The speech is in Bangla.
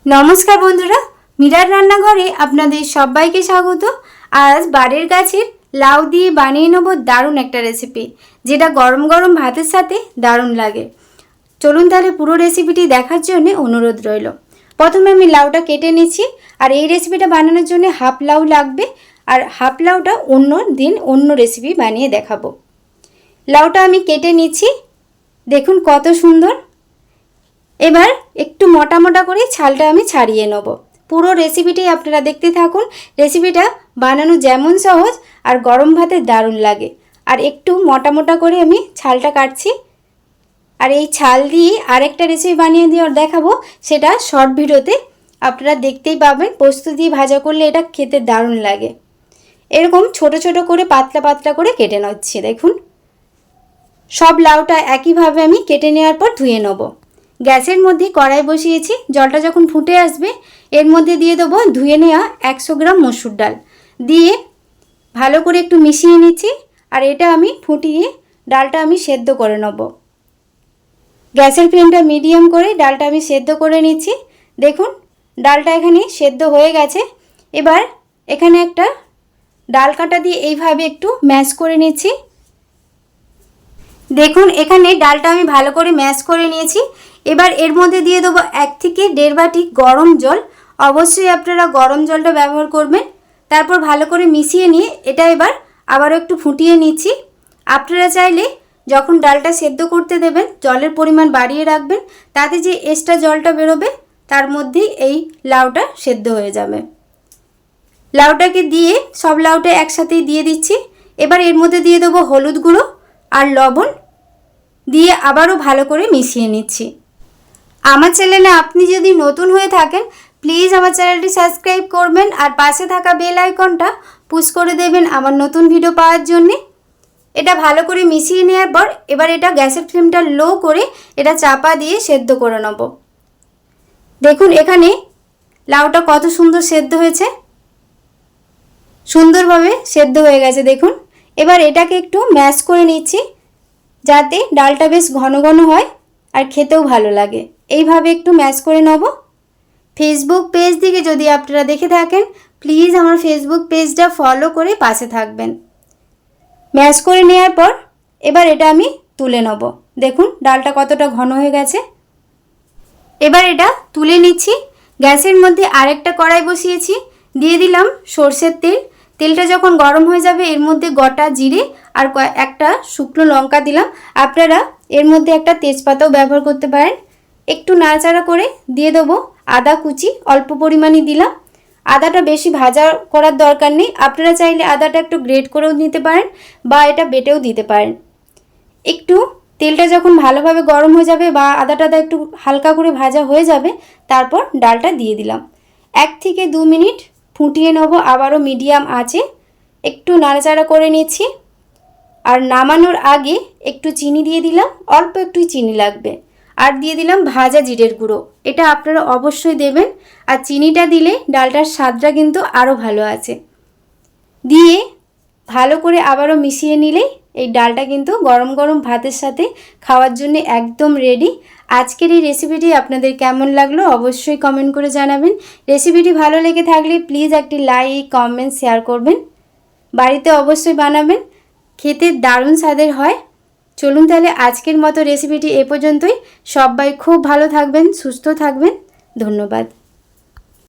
নমস্কার বন্ধুরা, মীরার রান্নাঘরে আপনাদের সবাইকে স্বাগত। আজ বাড়ির গাছের লাউ দিয়ে বানিয়ে নেব দারুণ একটা রেসিপি, যেটা গরম গরম ভাতের সাথে দারুণ লাগে। চলুন তাহলে পুরো রেসিপিটি দেখার জন্য অনুরোধ রইল। প্রথমে আমি লাউটা কেটে নিচ্ছি, আর এই রেসিপিটা বানানোর জন্য হাফ লাউ লাগবে, আর হাফ লাউটা অন্য দিন অন্য রেসিপি বানিয়ে দেখাবো। লাউটা আমি কেটে নিচ্ছি, দেখুন কত সুন্দর। এবার একটু মোটা মোটা করে ছালটা আমি ছাড়িয়ে নেব। পুরো রেসিপিটি আপনারা দেখতে থাকুন। রেসিপিটা বানানো যেমন সহজ আর গরম ভাতে দারুণ লাগে। আর একটু মোটা মোটা করে আমি ছালটা কাটছি। আর এই ছাল দিয়ে আরেকটা রেসিপি বানিয়ে দিয়ে দেখাবো, সেটা শর্ট ভিডিওতে আপনারা দেখতেই পাবেন। পোস্ত দিয়ে ভাজা করলে এটা খেতে দারুণ লাগে। এরকম ছোট ছোট করে পাতলা পাতলা করে কেটে নিচ্ছি। দেখুন সব লাউটা একইভাবে আমি কেটে নেওয়ার পর ধুয়ে নেব। গ্যাসের মধ্যে কড়াই বসিয়েছি, জলটা যখন ফুটে আসবে এর মধ্যে দিয়ে দেবো ধুয়ে নেওয়া 100 গ্রাম মসুর ডাল, দিয়ে ভালো করে একটু মিশিয়ে নিচ্ছি। আর এটা আমি ফুটিয়ে ডালটা আমি সেদ্ধ করে নেব। গ্যাসের ফ্লেমটা মিডিয়াম করে ডালটা আমি সেদ্ধ করে নিচ্ছি। দেখুন ডালটা এখানে সেদ্ধ হয়ে গেছে। এবার এখানে একটা ডাল কাটা দিয়ে এইভাবে একটু ম্যাশ করে নিচ্ছি। দেখুন এখানে ডালটা আমি ভালো করে ম্যাশ করে নিয়েছি। এবার এর মধ্যে দিয়ে দেবো 1 থেকে 1.5 বাটি গরম জল। অবশ্যই আপনারা গরম জলটা ব্যবহার করবেন। তারপর ভালো করে মিশিয়ে নিয়ে এটা এবার আবারও একটু ফুটিয়ে নিচ্ছি। আপনারা চাইলে যখন ডালটা সেদ্ধ করতে দেবেন জলের পরিমাণ বাড়িয়ে রাখবেন, তাতে যে এক্সট্রা জলটা বেরোবে তার মধ্যেই এই লাউটা সেদ্ধ হয়ে যাবে। লাউটাকে দিয়ে সব লাউটা একসাথেই দিয়ে দিচ্ছি। এবার এর মধ্যে দিয়ে দেবো হলুদ গুঁড়ো আর লবণ, দিয়ে আবারও ভালো করে মিশিয়ে নিচ্ছি। আমার চ্যানেলে আপনি যদি নতুন হয়ে থাকেন প্লিজ আমার চ্যানেলটি সাবস্ক্রাইব করবেন, আর পাশে থাকা বেল আইকনটা পুশ করে দেবেন আমার নতুন ভিডিও পাওয়ার জন্যে। এটা ভালো করে মিশিয়ে নেওয়ার পর এবার এটা গ্যাসের ফ্লেমটা লো করে এটা চাপা দিয়ে সেদ্ধ করে নেব। দেখুন এখানে লাউটা কত সুন্দর সেদ্ধ হয়েছে, সুন্দরভাবে সেদ্ধ হয়ে গেছে। দেখুন এবার এটাকে একটু ম্যাশ করে নিচ্ছি, যাতে ডালটা বেশ ঘন ঘন হয় আর খেতেও ভালো লাগে। এইভাবে একটু ম্যাশ করে নেব। ফেসবুক পেজ থেকে যদি আপনারা দেখে থাকেন প্লিজ আমার ফেসবুক পেজটা ফলো করে পাশে থাকবেন। ম্যাশ করে নেওয়ার পর এবার এটা আমি তুলে নেব। দেখুন ডালটা কতটা ঘন হয়ে গেছে। এবার এটা তুলে নিচ্ছি। গ্যাসের মধ্যে আরেকটা কড়াই বসিয়েছি, দিয়ে দিলাম সর্ষের তেল। তেলটা যখন গরম হয়ে যাবে এর মধ্যে গোটা জিরে আর একটা শুকনো লঙ্কা দিলাম। আপনারা এর মধ্যে একটা তেজপাতাও ব্যবহার করতে পারেন। একটু নাড়াচাড়া করে দিয়ে দেবো আদা কুচি, অল্প পরিমাণে দিলাম। আদাটা বেশি ভাজা করার দরকার নেই, আপনারা চাইলে আদাটা একটু গ্রেট করেও নিতে পারেন বা এটা বেটেও দিতে পারেন। একটু তেলটা যখন ভালোভাবে গরম হয়ে যাবে বা আদাটা একটু হালকা করে ভাজা হয়ে যাবে, তারপর ডালটা দিয়ে দিলাম। 1 থেকে 2 মিনিট ফুটিয়ে নেব আবারও মিডিয়াম আঁচে। একটু নাড়াচাড়া করে নিচ্ছি। আর নামানোর আগে একটু চিনি দিয়ে দিলাম, অল্প একটু চিনি লাগবে। আর দিয়ে দিলাম ভাজা জিরের গুঁড়ো, এটা আপনারা অবশ্যই দেবেন। আর চিনিটা দিলে ডালটার স্বাদটা কিন্তু আরও ভালো আছে। দিয়ে ভালো করে আবারও মিশিয়ে নিলেই এই ডালটা কিন্তু গরম গরম ভাতের সাথে খাওয়ার জন্য একদম রেডি। আজকের এই রেসিপিটি আপনাদের কেমন লাগলো অবশ্যই কমেন্ট করে জানাবেন। রেসিপিটি ভালো লেগে থাকলে প্লিজ একটি লাইক কমেন্ট শেয়ার করবেন। বাড়িতে অবশ্যই বানাবেন, খেতে দারুণ স্বাদের হয়। চলুন তাহলে আজকের মতো রেসিপিটি এ পর্যন্তই। সবাই খুব ভালো থাকবেন, সুস্থ থাকবেন। ধন্যবাদ।